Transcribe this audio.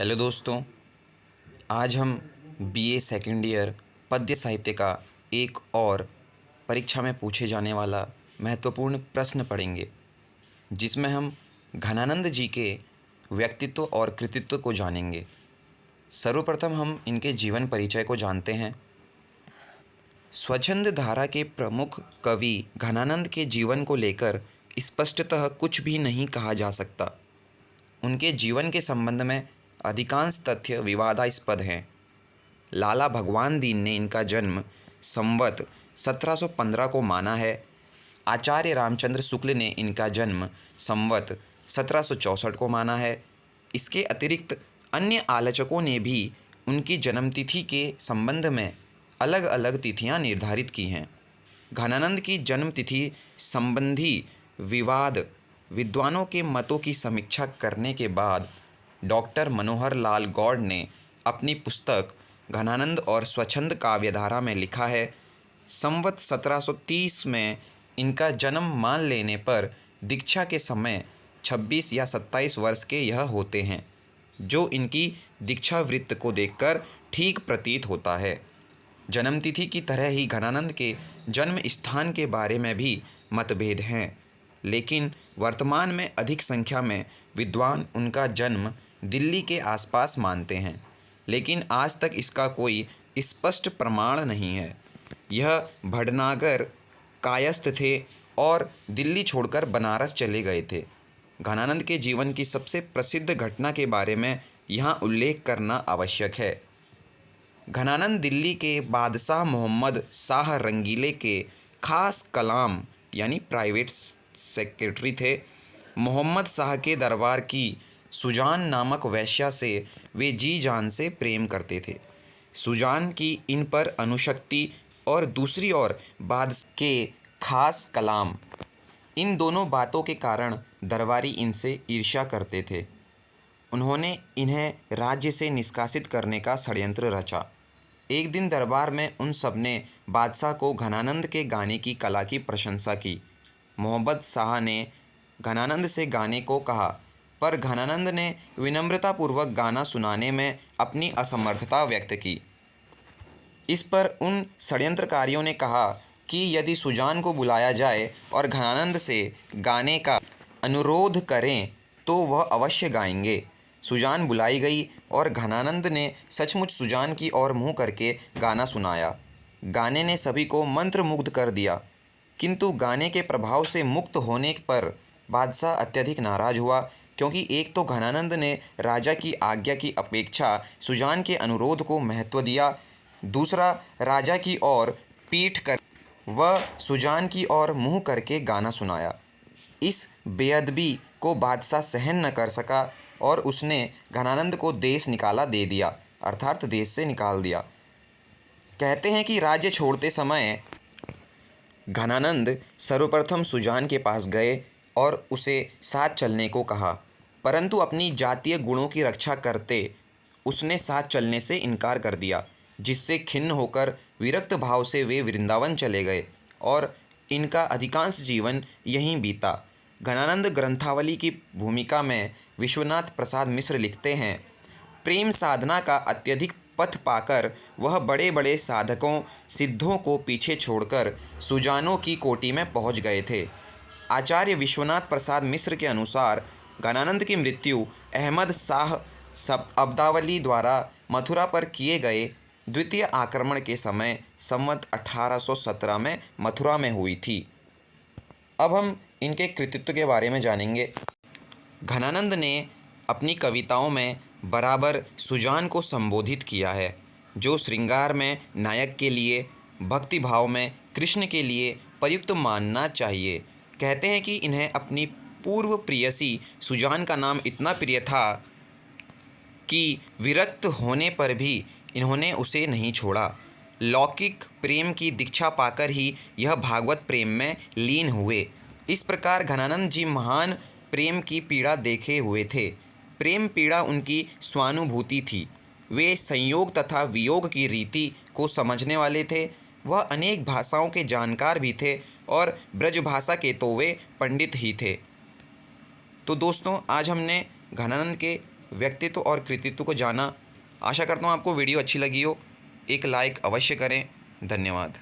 Hello दोस्तों, आज हम बीए सेकेंड ईयर पद्य साहित्य का एक और परीक्षा में पूछे जाने वाला महत्वपूर्ण प्रश्न पढ़ेंगे, जिसमें हम घनानंद जी के व्यक्तित्व और कृतित्व को जानेंगे। सर्वप्रथम हम इनके जीवन परिचय को जानते हैं। स्वच्छंद धारा के प्रमुख कवि घनानंद के जीवन को लेकर स्पष्टतः कुछ भी नहीं कहा जा सकता। उनके जीवन के संबंध में अधिकांश तथ्य विवादास्पद हैं। लाला भगवान दीन ने इनका जन्म संवत 1715 को माना है। आचार्य रामचंद्र शुक्ल ने इनका जन्म संवत 1764 को माना है। इसके अतिरिक्त अन्य आलोचकों ने भी उनकी जन्मतिथि के संबंध में अलग अलग तिथियां निर्धारित की हैं। घनानंद की जन्मतिथि संबंधी विद्वानों के मतों की समीक्षा करने के बाद डॉक्टर मनोहर लाल गौड़ ने अपनी पुस्तक घनानंद और स्वच्छंद काव्यधारा में लिखा है, संवत 1730 में इनका जन्म मान लेने पर दीक्षा के समय 26 या 27 वर्ष के यह होते हैं, जो इनकी दीक्षा वृत्त को देखकर ठीक प्रतीत होता है। जन्मतिथि की तरह ही घनानंद के जन्म स्थान के बारे में भी मतभेद हैं, लेकिन वर्तमान में अधिक संख्या में विद्वान उनका जन्म दिल्ली के आसपास मानते हैं, लेकिन आज तक इसका कोई स्पष्ट प्रमाण नहीं है। यह भटनागर कायस्थ थे और दिल्ली छोड़कर बनारस चले गए थे। घनानंद के जीवन की सबसे प्रसिद्ध घटना के बारे में यहाँ उल्लेख करना आवश्यक है। घनानंद दिल्ली के बादशाह मोहम्मद शाह रंगीले के खास कलाम यानी प्राइवेट सेक्रेटरी थे। मोहम्मद शाह के दरबार की सुजान नामक वेश्या से वे जी जान से प्रेम करते थे। सुजान की इन पर अनुशक्ति और दूसरी ओर बादशाह के खास कलाम, इन दोनों बातों के कारण दरबारी इनसे ईर्ष्या करते थे। उन्होंने इन्हें राज्य से निष्कासित करने का षड्यंत्र रचा। एक दिन दरबार में उन सब ने बादशाह को घनानंद के गाने की कला की प्रशंसा की। मोहम्मद शाह ने घनानंद से गाने को कहा, पर घनानंद ने विनम्रतापूर्वक गाना सुनाने में अपनी असमर्थता व्यक्त की। इस पर उन षड्यंत्रकारियों ने कहा कि यदि सुजान को बुलाया जाए और घनानंद से गाने का अनुरोध करें तो वह अवश्य गाएंगे। सुजान बुलाई गई और घनानंद ने सचमुच सुजान की ओर मुँह करके गाना सुनाया। गाने ने सभी को मंत्रमुग्ध कर दिया, किंतु गाने के प्रभाव से मुक्त होने पर बादशाह अत्यधिक नाराज हुआ, क्योंकि एक तो घनानंद ने राजा की आज्ञा की अपेक्षा सुजान के अनुरोध को महत्व दिया, दूसरा राजा की ओर पीठ कर वह सुजान की ओर मुँह करके गाना सुनाया। इस बेअदबी को बादशाह सहन न कर सका और उसने घनानंद को देश निकाला दे दिया, अर्थात देश से निकाल दिया। कहते हैं कि राज्य छोड़ते समय घनानंद सर्वप्रथम सुजान के पास गए और उसे साथ चलने को कहा, परंतु अपनी जातीय गुणों की रक्षा करते उसने साथ चलने से इनकार कर दिया, जिससे खिन्न होकर विरक्त भाव से वे वृंदावन चले गए और इनका अधिकांश जीवन यहीं बीता। घनानंद ग्रंथावली की भूमिका में विश्वनाथ प्रसाद मिश्र लिखते हैं, प्रेम साधना का अत्यधिक पथ पाकर वह बड़े बड़े साधकों सिद्धों को पीछे छोड़कर सुजानों की कोटि में पहुंच गए थे। आचार्य विश्वनाथ प्रसाद मिश्र के अनुसार घनानंद की मृत्यु अहमद शाह अब्दावली द्वारा मथुरा पर किए गए द्वितीय आक्रमण के समय संवत 1817 में मथुरा में हुई थी। अब हम इनके कृतित्व के बारे में जानेंगे। घनानंद ने अपनी कविताओं में बराबर सुजान को संबोधित किया है, जो श्रृंगार में नायक के लिए, भक्ति भाव में कृष्ण के लिए प्रयुक्त मानना चाहिए। कहते हैं कि इन्हें अपनी पूर्व प्रेयसी सुजान का नाम इतना प्रिय था कि विरक्त होने पर भी इन्होंने उसे नहीं छोड़ा। लौकिक प्रेम की दीक्षा पाकर ही यह भागवत प्रेम में लीन हुए। इस प्रकार घनानंद जी महान प्रेम की पीड़ा देखे हुए थे। प्रेम पीड़ा उनकी स्वानुभूति थी। वे संयोग तथा वियोग की रीति को समझने वाले थे। वह अनेक भाषाओं के जानकार भी थे और ब्रजभाषा के तो वे पंडित ही थे। तो दोस्तों, आज हमने घनानंद के व्यक्तित्व और कृतित्व को जाना। आशा करता हूँ आपको वीडियो अच्छी लगी हो। एक लाइक अवश्य करें। धन्यवाद।